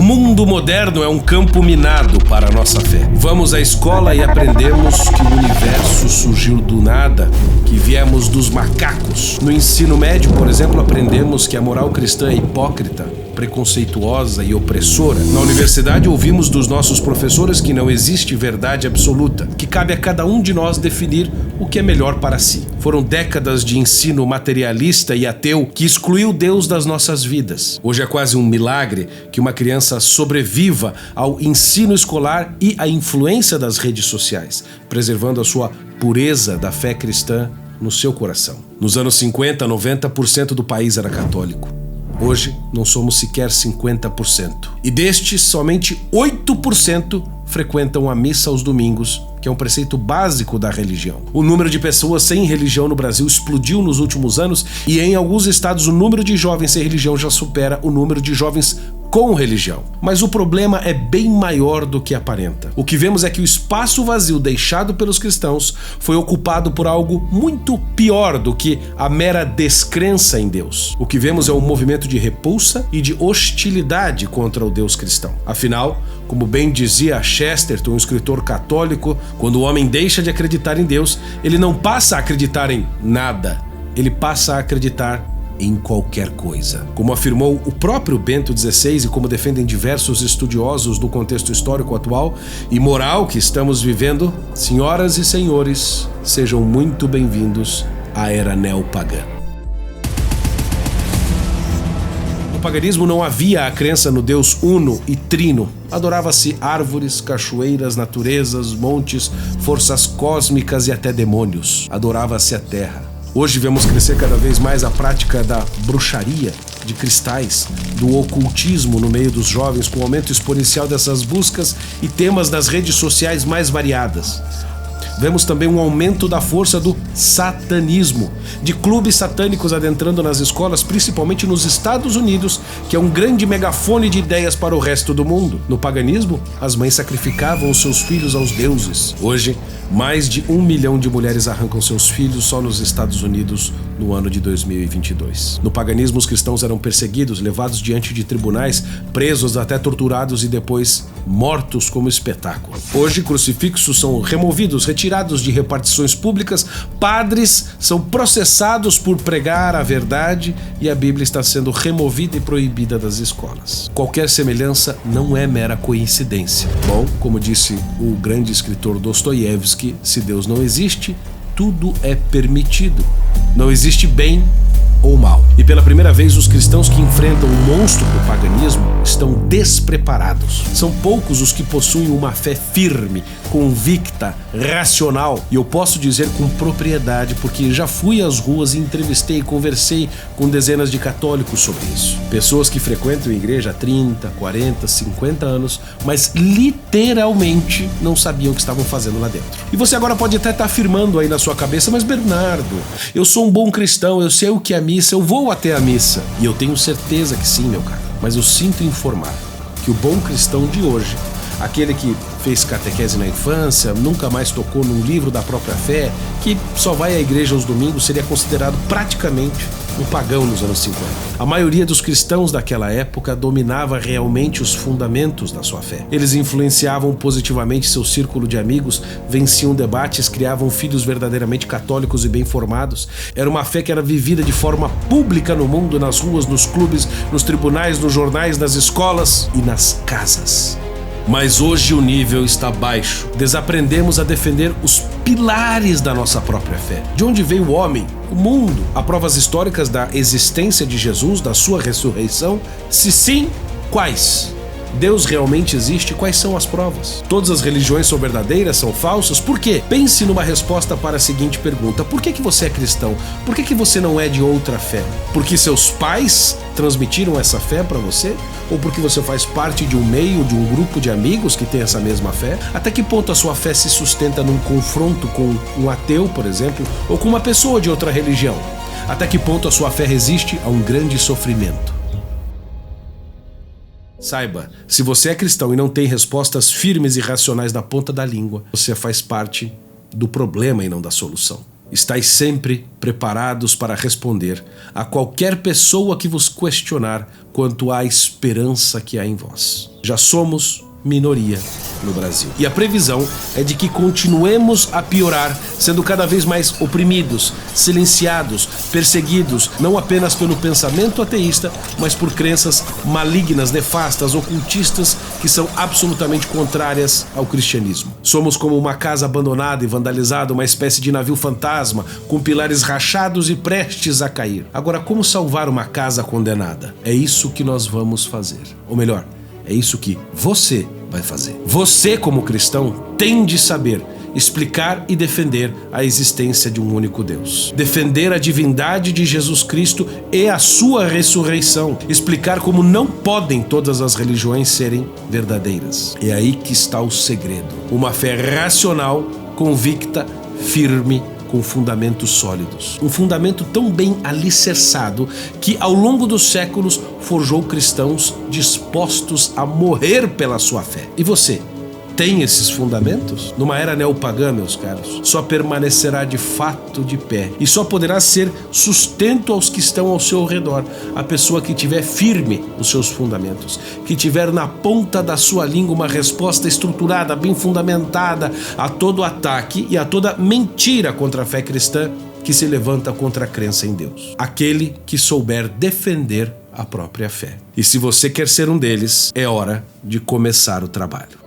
mundo moderno é um campo minado para a nossa fé. Vamos à escola e aprendemos que o universo surgiu do nada, que viemos dos macacos. No ensino médio, por exemplo, aprendemos que a moral cristã é hipócrita, preconceituosa e opressora. Na universidade, ouvimos dos nossos professores que não existe verdade absoluta, que cabe a cada um de nós definir o que é melhor para si. Foram décadas de ensino materialista e ateu que excluiu Deus das nossas vidas. Hoje é quase um milagre que uma criança sobreviva ao ensino escolar e à influência das redes sociais, preservando a sua pureza da fé cristã no seu coração. Nos anos 50, 90% do país era católico. Hoje, não somos sequer 50%. E destes, somente 8% frequentam a missa aos domingos, que é um preceito básico da religião. O número de pessoas sem religião no Brasil explodiu nos últimos anos e em alguns estados o número de jovens sem religião já supera o número de jovens com religião. Mas o problema é bem maior do que aparenta. O que vemos é que o espaço vazio deixado pelos cristãos foi ocupado por algo muito pior do que a mera descrença em Deus. O que vemos é um movimento de repulsa e de hostilidade contra o Deus cristão. Afinal, como bem dizia Chesterton, um escritor católico, quando o homem deixa de acreditar em Deus, ele não passa a acreditar em nada, ele passa a acreditar em qualquer coisa. Como afirmou o próprio Bento XVI e como defendem diversos estudiosos do contexto histórico atual e moral que estamos vivendo, senhoras e senhores, sejam muito bem-vindos à era neopagã. No paganismo não havia a crença no Deus uno e trino. Adorava-se árvores, cachoeiras, naturezas, montes, forças cósmicas e até demônios. Adorava-se a terra. Hoje vemos crescer cada vez mais a prática da bruxaria, de cristais, do ocultismo no meio dos jovens, com o aumento exponencial dessas buscas e temas das redes sociais mais variadas. Vemos também um aumento da força do satanismo, de clubes satânicos adentrando nas escolas, principalmente nos Estados Unidos, que é um grande megafone de ideias para o resto do mundo. No paganismo, as mães sacrificavam os seus filhos aos deuses. Hoje, mais de 1 milhão de mulheres arrancam seus filhos só nos Estados Unidos no ano de 2022. No paganismo, os cristãos eram perseguidos, levados diante de tribunais, presos, até torturados e depois mortos como espetáculo. Hoje, crucifixos são removidos, retirados de repartições públicas, padres são processados por pregar a verdade e a Bíblia está sendo removida e proibida das escolas. Qualquer semelhança não é mera coincidência. Bom, como disse o grande escritor Dostoiévski, se Deus não existe, tudo é permitido. Não existe bem ou mal. E pela primeira vez, os cristãos que enfrentam o monstro do paganismo estão despreparados. São poucos os que possuem uma fé firme, convicta, racional. E eu posso dizer com propriedade, porque já fui às ruas e entrevistei e conversei com dezenas de católicos sobre isso. Pessoas que frequentam a igreja há 30, 40, 50 anos, mas literalmente não sabiam o que estavam fazendo lá dentro. E você agora pode até estar afirmando aí na sua cabeça, mas Bernardo, eu sou um bom cristão, eu sei o que é missa, eu vou até a missa. E eu tenho certeza que sim, meu caro. Mas eu sinto informar que o bom cristão de hoje, aquele que fez catequese na infância, nunca mais tocou num livro da própria fé, que só vai à igreja aos domingos, seria considerado praticamente um pagão nos anos 50. A maioria dos cristãos daquela época dominava realmente os fundamentos da sua fé. Eles influenciavam positivamente seu círculo de amigos, venciam debates, criavam filhos verdadeiramente católicos e bem formados. Era uma fé que era vivida de forma pública no mundo, nas ruas, nos clubes, nos tribunais, nos jornais, nas escolas e nas casas. Mas hoje o nível está baixo. Desaprendemos a defender os pilares da nossa própria fé. De onde veio o homem? O mundo. Há provas históricas da existência de Jesus, da sua ressurreição? Se sim, quais? Deus realmente existe? Quais são as provas? Todas as religiões são verdadeiras, são falsas? Por quê? Pense numa resposta para a seguinte pergunta: por que você é cristão? Por que você não é de outra fé? Porque seus pais transmitiram essa fé para você? Ou porque você faz parte de um meio, de um grupo de amigos que tem essa mesma fé? Até que ponto a sua fé se sustenta num confronto com um ateu, por exemplo, ou com uma pessoa de outra religião? Até que ponto a sua fé resiste a um grande sofrimento? Saiba, se você é cristão e não tem respostas firmes e racionais na ponta da língua, você faz parte do problema e não da solução. Estais sempre preparados para responder a qualquer pessoa que vos questionar quanto à esperança que há em vós. Já somos minoria no Brasil. E a previsão é de que continuemos a piorar, sendo cada vez mais oprimidos, silenciados, perseguidos, não apenas pelo pensamento ateísta, mas por crenças malignas, nefastas, ocultistas, que são absolutamente contrárias ao cristianismo. Somos como uma casa abandonada e vandalizada, uma espécie de navio fantasma, com pilares rachados e prestes a cair. Agora, como salvar uma casa condenada? É isso que nós vamos fazer. Ou melhor, é isso que você vai fazer. Você, como cristão, tem de saber explicar e defender a existência de um único Deus. Defender a divindade de Jesus Cristo e a sua ressurreição. Explicar como não podem todas as religiões serem verdadeiras. É aí que está o segredo. Uma fé racional, convicta, firme, com fundamentos sólidos. Um fundamento tão bem alicerçado que ao longo dos séculos forjou cristãos dispostos a morrer pela sua fé. E você? Tem esses fundamentos? Numa era neopagã, meus caros, só permanecerá de fato de pé e só poderá ser sustento aos que estão ao seu redor a pessoa que tiver firme os seus fundamentos, que tiver na ponta da sua língua uma resposta estruturada, bem fundamentada a todo ataque e a toda mentira contra a fé cristã que se levanta contra a crença em Deus. Aquele que souber defender a própria fé. E se você quer ser um deles, é hora de começar o trabalho.